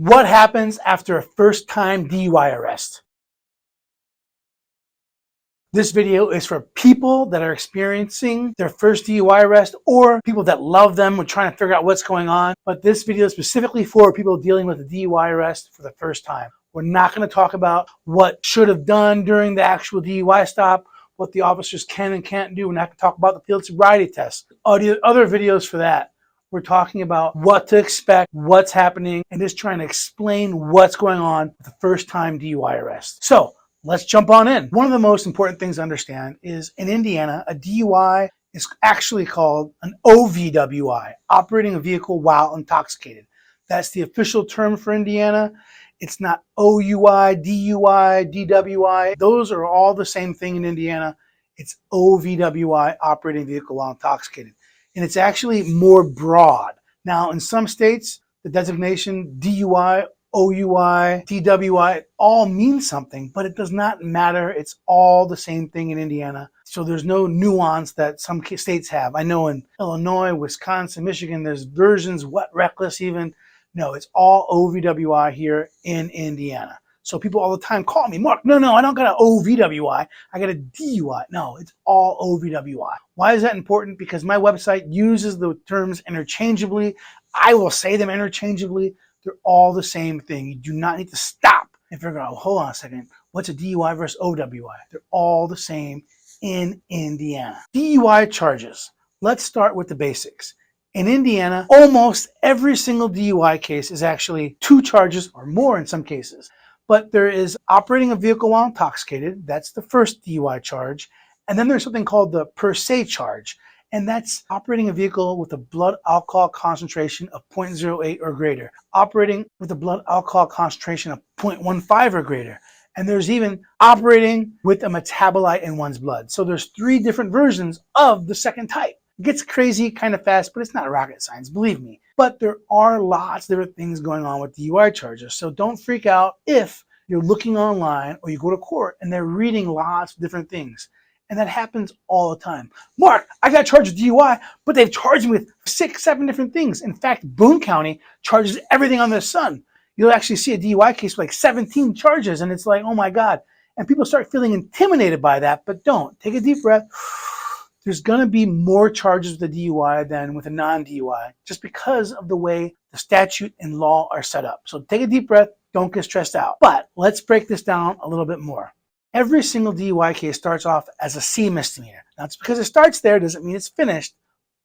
What happens after a first-time DUI arrest? This video is for people that are experiencing their first DUI arrest or people that love them and trying to figure out what's going on. But this video is specifically for people dealing with a DUI arrest for the first time. We're not going to talk about what should have done during the actual DUI stop, what the officers can and can't do. We're not going to talk about the field sobriety test. Other videos for that. We're talking about what to expect, what's happening, and just trying to explain what's going on with the first time DUI arrest. So let's jump on in. One of the most important things to understand is in Indiana, a DUI is actually called an OVWI, operating a vehicle while intoxicated. That's the official term for Indiana. It's not OUI, DUI, DWI. Those are all the same thing in Indiana. It's OVWI, operating vehicle while intoxicated. And it's actually more broad. Now, in some states, the designation DUI, OUI, DWI all mean something, but it does not matter. It's all the same thing in Indiana. So there's no nuance that some states have. I know in Illinois, Wisconsin, Michigan, there's versions, wet, reckless even. No, it's all OVWI here in Indiana. So people all the time call me, Mark, no, I don't got an OVWI. I got a DUI. No, it's all OVWI. Why is that important? Because my website uses the terms interchangeably. I will say them interchangeably. They're all the same thing. You do not need to stop and figure out, hold on a second, what's a DUI versus OWI? They're all the same in Indiana. DUI charges. Let's start with the basics. In Indiana, almost every single DUI case is actually 2 charges or more in some cases. But there is operating a vehicle while intoxicated. That's the first DUI charge. And then there's something called the per se charge. And that's operating a vehicle with a blood alcohol concentration of 0.08 or greater. Operating with a blood alcohol concentration of 0.15 or greater. And there's even operating with a metabolite in one's blood. So there's 3 different versions of the second type. It gets crazy kind of fast, but it's not rocket science, believe me. But there are lots of different things going on with DUI charges. So don't freak out if you're looking online or you go to court and they're reading lots of different things. And that happens all the time. Mark, I got charged with DUI, but they've charged me with 6, 7 different things. In fact, Boone County charges everything under the sun. You'll actually see a DUI case with like 17 charges, and it's like, oh my God. And people start feeling intimidated by that, but don't. Take a deep breath. There's going to be more charges with a DUI than with a non-DUI, just because of the way the statute and law are set up. So take a deep breath. Don't get stressed out. But let's break this down a little bit more. Every single DUI case starts off as a C misdemeanor. Now, it's because it starts there doesn't mean it's finished,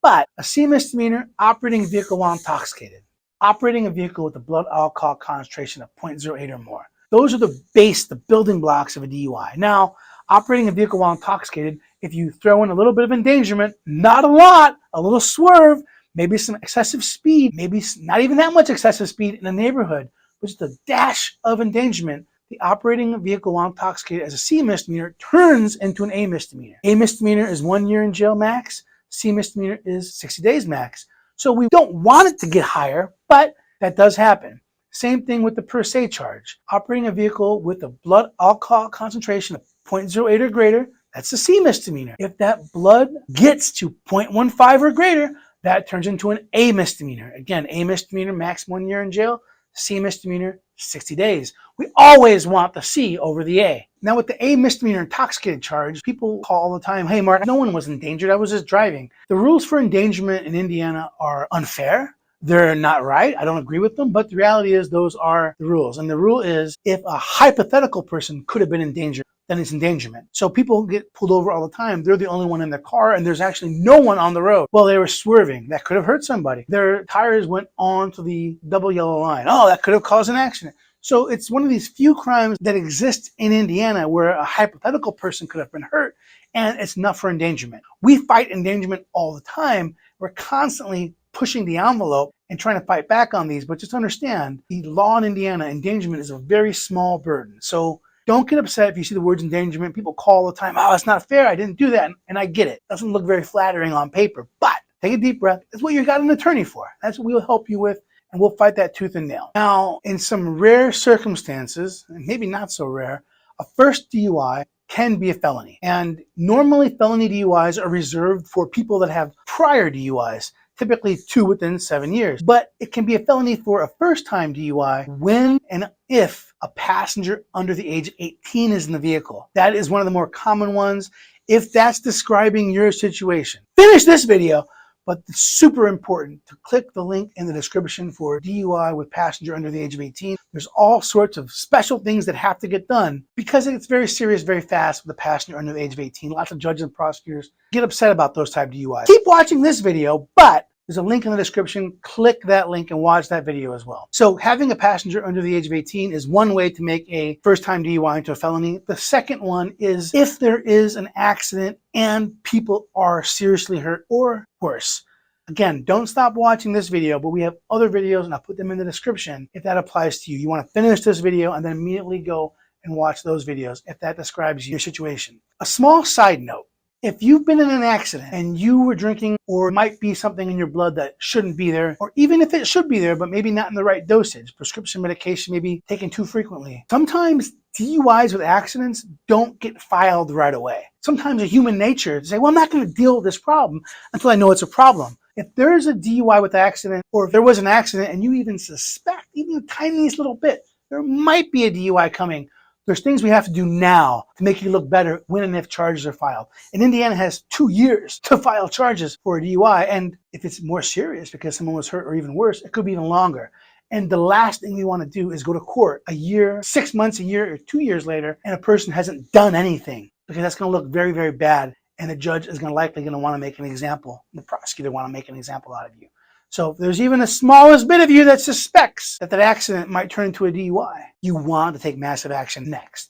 but a C misdemeanor, operating a vehicle while intoxicated, operating a vehicle with a blood alcohol concentration of 0.08 or more. Those are the building blocks of a DUI. Now, operating a vehicle while intoxicated, if you throw in a little bit of endangerment, not a lot, a little swerve, maybe some excessive speed, maybe not even that much excessive speed in a neighborhood, but just a dash of endangerment, the operating a vehicle while intoxicated as a C misdemeanor turns into an A misdemeanor. A misdemeanor is 1 year in jail max. C misdemeanor is 60 days max. So we don't want it to get higher, but that does happen. Same thing with the per se charge. Operating a vehicle with a blood alcohol concentration of 0.08 or greater, that's a C misdemeanor. If that blood gets to 0.15 or greater, that turns into an A misdemeanor. Again, A misdemeanor, max 1 year in jail. C misdemeanor, 60 days. We always want the C over the A. Now with the A misdemeanor intoxicated charge, people call all the time, hey Mark, no one was endangered, I was just driving. The rules for endangerment in Indiana are unfair. They're not right. I don't agree with them, but the reality is those are the rules. And the rule is if a hypothetical person could have been endangered, then it's endangerment. So people get pulled over all the time. They're the only one in the car and there's actually no one on the road. Well, they were swerving. That could have hurt somebody. Their tires went onto the double yellow line. Oh, that could have caused an accident. So it's one of these few crimes that exist in Indiana where a hypothetical person could have been hurt and it's enough for endangerment. We fight endangerment all the time. We're constantly pushing the envelope and trying to fight back on these, but just understand the law in Indiana, endangerment is a very small burden. So don't get upset if you see the words endangerment. People call all the time, oh, it's not fair, I didn't do that. And I get it. It doesn't look very flattering on paper, but take a deep breath. That's what you got an attorney for. That's what we'll help you with, and we'll fight that tooth and nail. Now, in some rare circumstances, and maybe not so rare, a first DUI can be a felony. And normally felony DUIs are reserved for people that have prior DUIs. typically 2 within 7 years. But it can be a felony for a first-time DUI when and if a passenger under the age of 18 is in the vehicle. That is one of the more common ones, if that's describing your situation. Finish this video, but it's super important to click the link in the description for DUI with passenger under the age of 18. There's all sorts of special things that have to get done because it's very serious, very fast with a passenger under the age of 18. Lots of judges and prosecutors get upset about those type of DUIs. Keep watching this video, but there's a link in the description. Click that link and watch that video as well. So having a passenger under the age of 18 is one way to make a first-time DUI into a felony. The second one is if there is an accident and people are seriously hurt or worse. Again, don't stop watching this video, but we have other videos and I'll put them in the description if that applies to you. You want to finish this video and then immediately go and watch those videos if that describes your situation. A small side note. If you've been in an accident and you were drinking or might be something in your blood that shouldn't be there, or even if it should be there, but maybe not in the right dosage, prescription medication may be taken too frequently. Sometimes DUIs with accidents don't get filed right away. Sometimes it's human nature to say, well, I'm not going to deal with this problem until I know it's a problem. If there's a DUI with accident, or if there was an accident and you even suspect, even the tiniest little bit, there might be a DUI coming, there's things we have to do now to make you look better when and if charges are filed. And Indiana has 2 years to file charges for a DUI. And if it's more serious because someone was hurt or even worse, it could be even longer. And the last thing we want to do is go to court a year, 6 months, a year, or 2 years later, and a person hasn't done anything, because that's going to look very, very bad. And the judge is likely going to want to make an example. The prosecutor want to make an example out of you. So if there's even the smallest bit of you that suspects that accident might turn into a DUI, you want to take massive action next.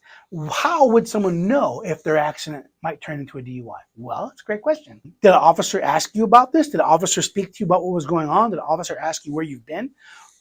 How would someone know if their accident might turn into a DUI? Well, it's a great question. Did an officer ask you about this? Did an officer speak to you about what was going on? Did an officer ask you where you've been?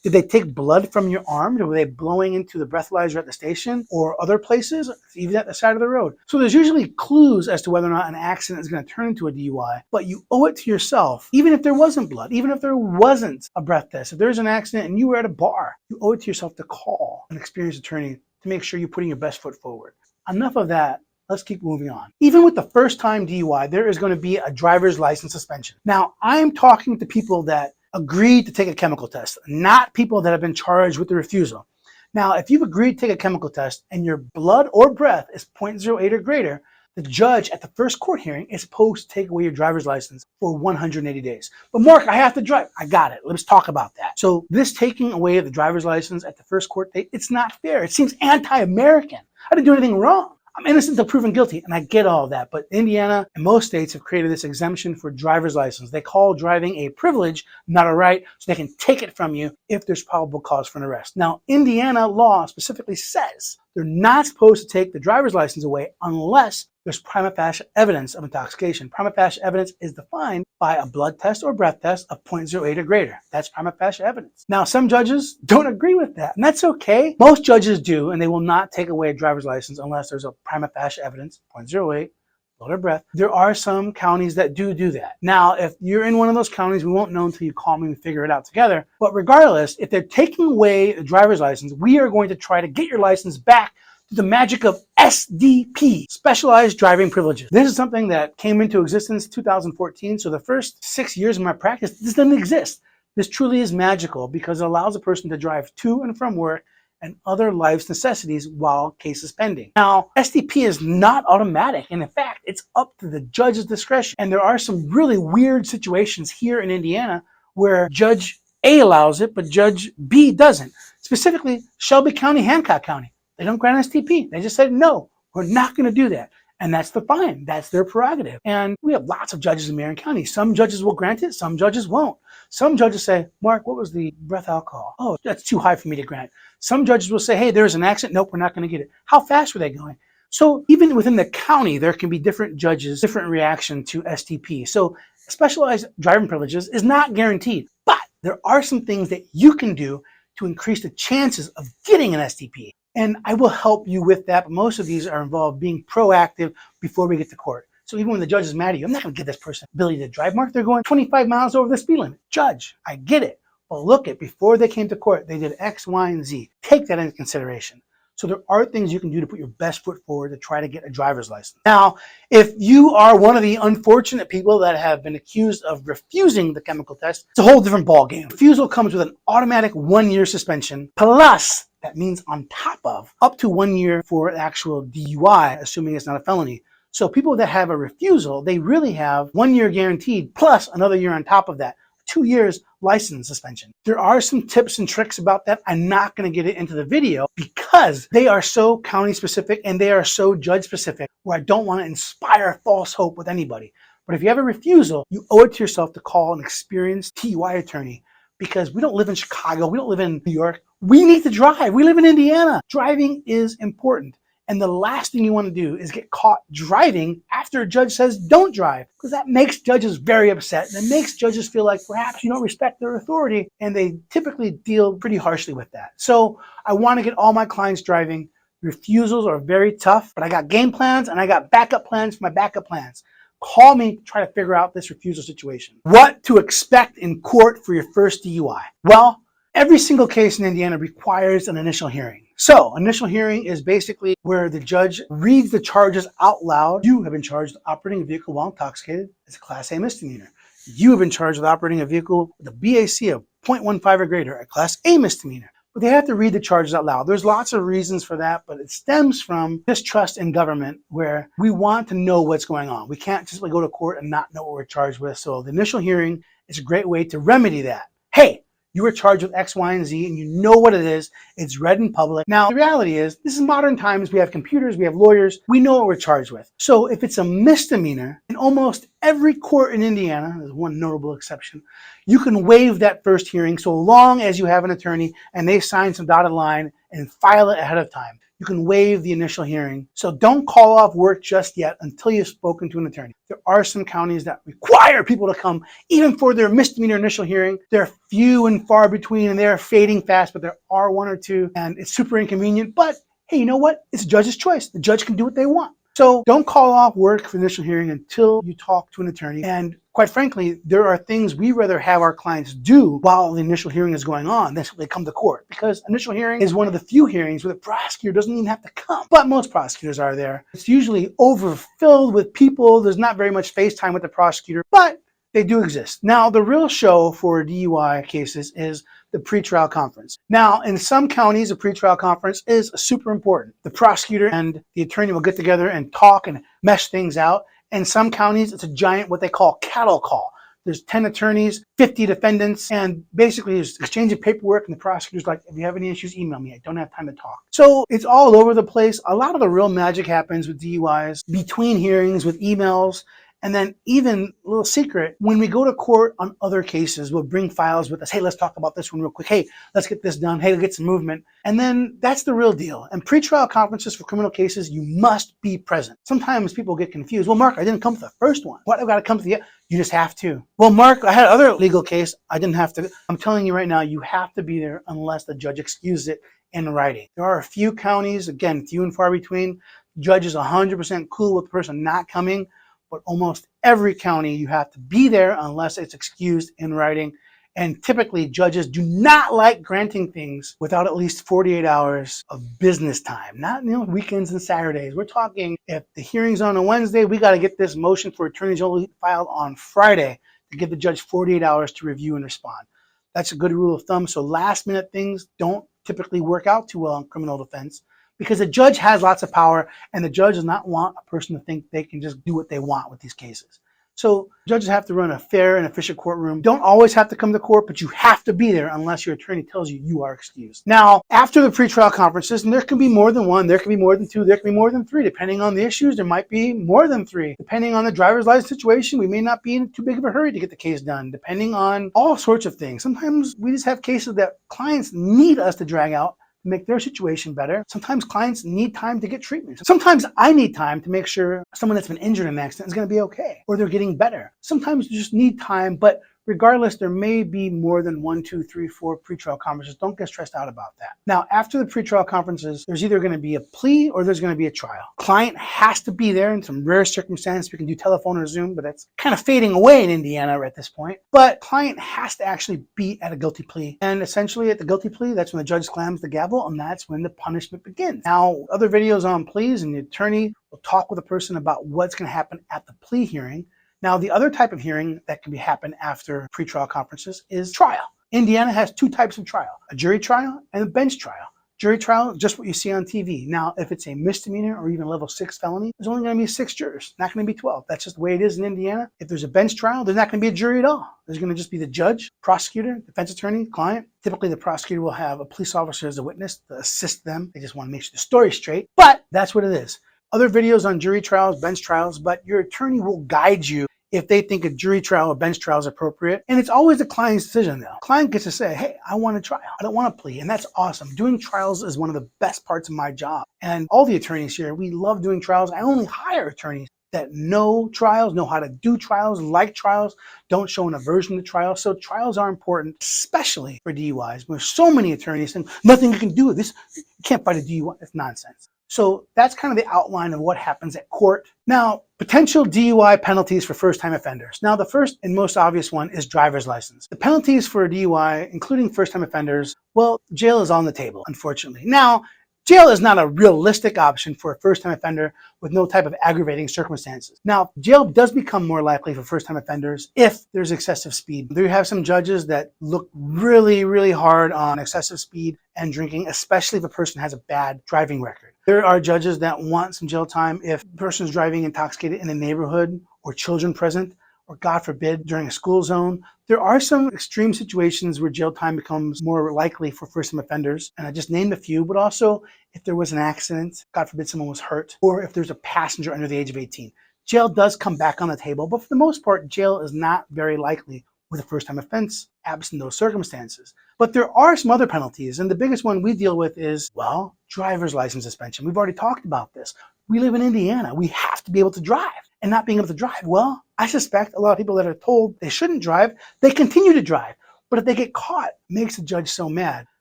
Did they take blood from your arm? Were they blowing into the breathalyzer at the station or other places, even at the side of the road? So there's usually clues as to whether or not an accident is going to turn into a DUI, but you owe it to yourself, even if there wasn't blood, even if there wasn't a breath test. If there's an accident and you were at a bar, you owe it to yourself to call an experienced attorney to make sure you're putting your best foot forward. Enough of that. Let's keep moving on. Even with the first-time DUI, there is going to be a driver's license suspension. Now, I'm talking to people that agreed to take a chemical test, not people that have been charged with the refusal. Now, if you've agreed to take a chemical test and your blood or breath is 0.08 or greater, the judge at the first court hearing is supposed to take away your driver's license for 180 days. But Mark, I have to drive. I got it. Let's talk about that. So this taking away of the driver's license at the first court date, it's not fair. It seems anti-American. I didn't do anything wrong. I'm innocent until proven guilty, and I get all of that. But Indiana and most states have created this exemption for driver's license. They call driving a privilege, not a right, so they can take it from you if there's probable cause for an arrest. Now, Indiana law specifically says they're not supposed to take the driver's license away unless there's prima facie evidence of intoxication. Prima facie evidence is defined by a blood test or breath test of 0.08 or greater. That's prima facie evidence. Now, some judges don't agree with that, and that's okay. Most judges do, and they will not take away a driver's license unless there's a prima facie evidence, 0.08, blood or breath. There are some counties that do that. Now, if you're in one of those counties, we won't know until you call me and figure it out together. But regardless, if they're taking away the driver's license, we are going to try to get your license back through the magic of SDP, Specialized Driving Privileges. This is something that came into existence in 2014. So the first 6 years of my practice, this didn't exist. This truly is magical because it allows a person to drive to and from work and other life's necessities while case is pending. Now, SDP is not automatic, and in fact, it's up to the judge's discretion. And there are some really weird situations here in Indiana where Judge A allows it, but Judge B doesn't. Specifically, Shelby County, Hancock County. They don't grant STP. They just said, no, we're not going to do that. And that's fine. That's their prerogative. And we have lots of judges in Marion County. Some judges will grant it. Some judges won't. Some judges say, Mark, what was the breath alcohol? Oh, that's too high for me to grant. Some judges will say, hey, there's an accident. Nope, we're not going to get it. How fast were they going? So even within the county, there can be different judges, different reaction to STP. So specialized driving privileges is not guaranteed. But there are some things that you can do to increase the chances of getting an STP. And I will help you with that, but most of these are involved being proactive before we get to court. So even when the judge is mad at you, I'm not going to give this person the ability to drive. Mark, they're going 25 miles over the speed limit. Judge, I get it. But look, before they came to court, they did X, Y, and Z. Take that into consideration. So there are things you can do to put your best foot forward to try to get a driver's license. Now, if you are one of the unfortunate people that have been accused of refusing the chemical test, it's a whole different ballgame. Refusal comes with an automatic 1-year suspension, plus that means on top of up to 1 year for actual DUI, assuming it's not a felony. So people that have a refusal, they really have 1 year guaranteed plus another year on top of that. 2 years license suspension. There are some tips and tricks about that. I'm not going to get it into the video because they are so county specific and they are so judge specific where I don't want to inspire false hope with anybody. But if you have a refusal, you owe it to yourself to call an experienced DUI attorney because we don't live in Chicago. We don't live in New York. We need to drive. We live in Indiana. Driving is important. And the last thing you want to do is get caught driving after a judge says don't drive, because that makes judges very upset. And it makes judges feel like perhaps you don't respect their authority, and they typically deal pretty harshly with that. So I want to get all my clients driving. Refusals are very tough, but I got game plans and I got backup plans for my backup plans. Call me to try to figure out this refusal situation. What to expect in court for your first DUI? Well, every single case in Indiana requires an initial hearing. So initial hearing is basically where the judge reads the charges out loud. You have been charged with operating a vehicle while intoxicated. It's a Class A misdemeanor. You have been charged with operating a vehicle with a BAC of 0.15 or greater, a Class A misdemeanor. But they have to read the charges out loud. There's lots of reasons for that, but it stems from distrust in government where we want to know what's going on. We can't just go to court and not know what we're charged with. So the initial hearing is a great way to remedy that. Hey, you were charged with X, Y, and Z, and you know what it is. It's read in public. Now, the reality is, this is modern times. We have computers, we have lawyers. We know what we're charged with. So if it's a misdemeanor, in almost every court in Indiana, there's one notable exception, you can waive that first hearing so long as you have an attorney and they sign some dotted line and file it ahead of time. You can waive the initial hearing. So don't call off work just yet until you've spoken to an attorney. There are some counties that require people to come even for their misdemeanor initial hearing. They're few and far between and they're fading fast, but there are one or two and it's super inconvenient. But hey, you know what? It's a judge's choice. The judge can do what they want. So don't call off work for initial hearing until you talk to an attorney. And quite frankly, there are things we rather have our clients do while the initial hearing is going on than they come to court, because initial hearing is one of the few hearings where the prosecutor doesn't even have to come. But most prosecutors are there. It's usually overfilled with people. There's not very much face time with the prosecutor, but they do exist. Now, the real show for DUI cases is the pretrial conference. Now, in some counties, a pretrial conference is super important. The prosecutor and the attorney will get together and talk and mesh things out. In some counties, it's a giant, what they call cattle call. There's 10 attorneys, 50 defendants, and basically there's exchanging paperwork, and the prosecutor's like, if you have any issues, email me. I don't have time to talk. So it's all over the place. A lot of the real magic happens with DUIs between hearings with emails. And then even a little secret, when we go to court on other cases, we'll bring files with us. Hey, let's talk about this one real quick. Hey, let's get this done. Hey, let's get some movement. And then that's the real deal. And pretrial conferences for criminal cases, you must be present. Sometimes people get confused. Well, Mark, I didn't come to the first one. What, I've got to come to the, you just have to. Well, Mark, I had other legal case. I didn't have to. I'm telling you right now, you have to be there unless the judge excuses it in writing. There are a few counties, again, few and far between. Judge is 100% cool with the person not coming. But almost every county, you have to be there unless it's excused in writing. And typically, judges do not like granting things without at least 48 hours of business time. Not weekends and Saturdays. We're talking if the hearing's on a Wednesday, we got to get this motion for attorneys only filed on Friday to give the judge 48 hours to review and respond. That's a good rule of thumb. So last minute things don't typically work out too well in criminal defense, because the judge has lots of power and the judge does not want a person to think they can just do what they want with these cases. So judges have to run a fair and efficient courtroom. Don't always have to come to court, but you have to be there unless your attorney tells you you are excused. Now, after the pretrial conferences, and there can be more than one, there can be more than two, there can be more than three. Depending on the issues, there might be more than three. Depending on the driver's license situation, we may not be in too big of a hurry to get the case done, depending on all sorts of things. Sometimes we just have cases that clients need us to drag out make their situation better. Sometimes clients need time to get treatment. Sometimes I need time to make sure someone that's been injured in an accident is going to be okay, or they're getting better. Sometimes you just need time, but Regardless, there may be more than 1, 2, 3, 4 pretrial conferences. Don't get stressed out about that. Now, after the pretrial conferences, there's either going to be a plea or there's going to be a trial. Client has to be there. In some rare circumstances, we can do telephone or Zoom, but that's kind of fading away in Indiana at this point. But client has to actually be at a guilty plea. And essentially at the guilty plea, that's when the judge slams the gavel, and that's when the punishment begins. Now, other videos on pleas, and the attorney will talk with the person about what's going to happen at the plea hearing. Now, the other type of hearing that can happen after pretrial conferences is trial. Indiana has 2 types of trial, a jury trial and a bench trial. Jury trial, just what you see on TV. Now, if it's a misdemeanor or even level 6 felony, there's only going to be 6 jurors, not going to be 12. That's just the way it is in Indiana. If there's a bench trial, there's not going to be a jury at all. There's going to just be the judge, prosecutor, defense attorney, client. Typically, the prosecutor will have a police officer as a witness to assist them. They just want to make sure the story's straight, but that's what it is. Other videos on jury trials, bench trials, but your attorney will guide you if they think a jury trial or bench trial is appropriate. And it's always the client's decision though. Client gets to say, hey, I want a trial. I don't want a plea. And that's awesome. Doing trials is one of the best parts of my job. And all the attorneys here, we love doing trials. I only hire attorneys that know trials, know how to do trials, like trials, don't show an aversion to trials. So trials are important, especially for DUIs. There's so many attorneys saying, nothing you can do with this. You can't fight a DUI. It's nonsense. So that's kind of the outline of what happens at court. Now, potential DUI penalties for first-time offenders. Now, the first and most obvious one is driver's license. The penalties for a DUI, including first-time offenders, well, jail is on the table, unfortunately. Now, jail is not a realistic option for a first-time offender with no type of aggravating circumstances. Now, jail does become more likely for first-time offenders if there's excessive speed. There you have some judges that look really, really hard on excessive speed and drinking, especially if a person has a bad driving record. There are judges that want some jail time if a person is driving intoxicated in a neighborhood or children present, or God forbid, during a school zone. There are some extreme situations where jail time becomes more likely for first-time offenders, and I just named a few, but also if there was an accident, God forbid someone was hurt, or if there's a passenger under the age of 18. Jail does come back on the table, but for the most part, jail is not very likely with a first-time offense, absent those circumstances. But there are some other penalties, and the biggest one we deal with is, well, driver's license suspension. We've already talked about this. We live in Indiana. We have to be able to drive, and not being able to drive, well, I suspect a lot of people that are told they shouldn't drive, they continue to drive. But if they get caught, it makes the judge so mad.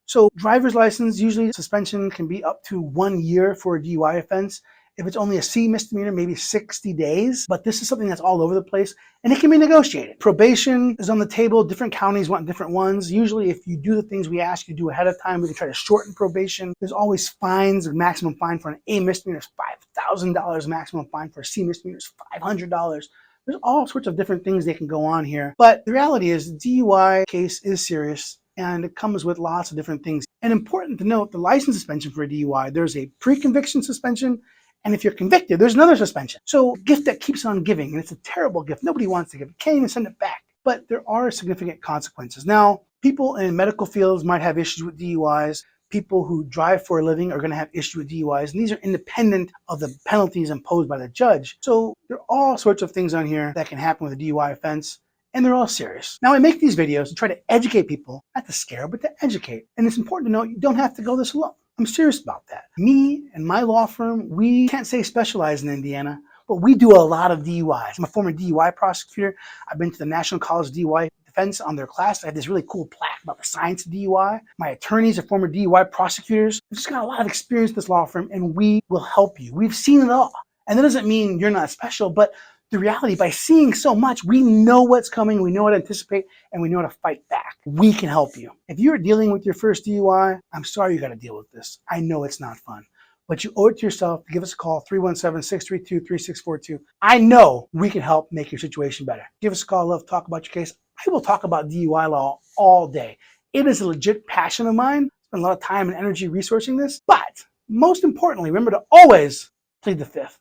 So driver's license, usually suspension can be up to 1 year for a DUI offense. If it's only a C misdemeanor, maybe 60 days. But this is something that's all over the place, and it can be negotiated. Probation is on the table. Different counties want different ones. Usually, if you do the things we ask you to do ahead of time, we can try to shorten probation. There's always fines. The maximum fine for an A misdemeanor is $5,000. Maximum fine for a C misdemeanor is $500. There's all sorts of different things that can go on here. But the reality is the DUI case is serious, and it comes with lots of different things. And important to note, the license suspension for a DUI, there's a pre-conviction suspension, and if you're convicted, there's another suspension. So a gift that keeps on giving, and it's a terrible gift. Nobody wants to give it. Can't even send it back. But there are significant consequences. Now, people in medical fields might have issues with DUIs. People who drive for a living are going to have issues with DUIs, and these are independent of the penalties imposed by the judge. So there are all sorts of things on here that can happen with a DUI offense, and they're all serious. Now, I make these videos to try to educate people, not to scare, but to educate. And it's important to know you don't have to go this alone. I'm serious about that. Me and my law firm, we can't say specialize in Indiana, but we do a lot of DUIs. I'm a former DUI prosecutor. I've been to the National College of DUI Defense on their class. I have this really cool plaque about the science of DUI. My attorneys are former DUI prosecutors. I've just got a lot of experience in this law firm, and we will help you. We've seen it all. And that doesn't mean you're not special, but the reality, by seeing so much, we know what's coming, we know what to anticipate, and we know how to fight back. We can help you. If you're dealing with your first DUI, I'm sorry you got to deal with this. I know it's not fun, but you owe it to yourself to give us a call, 317-632-3642. I know we can help make your situation better. Give us a call. Love to talk about your case. I will talk about DUI law all day. It is a legit passion of mine. Spend a lot of time and energy researching this, but most importantly, remember to always plead the fifth.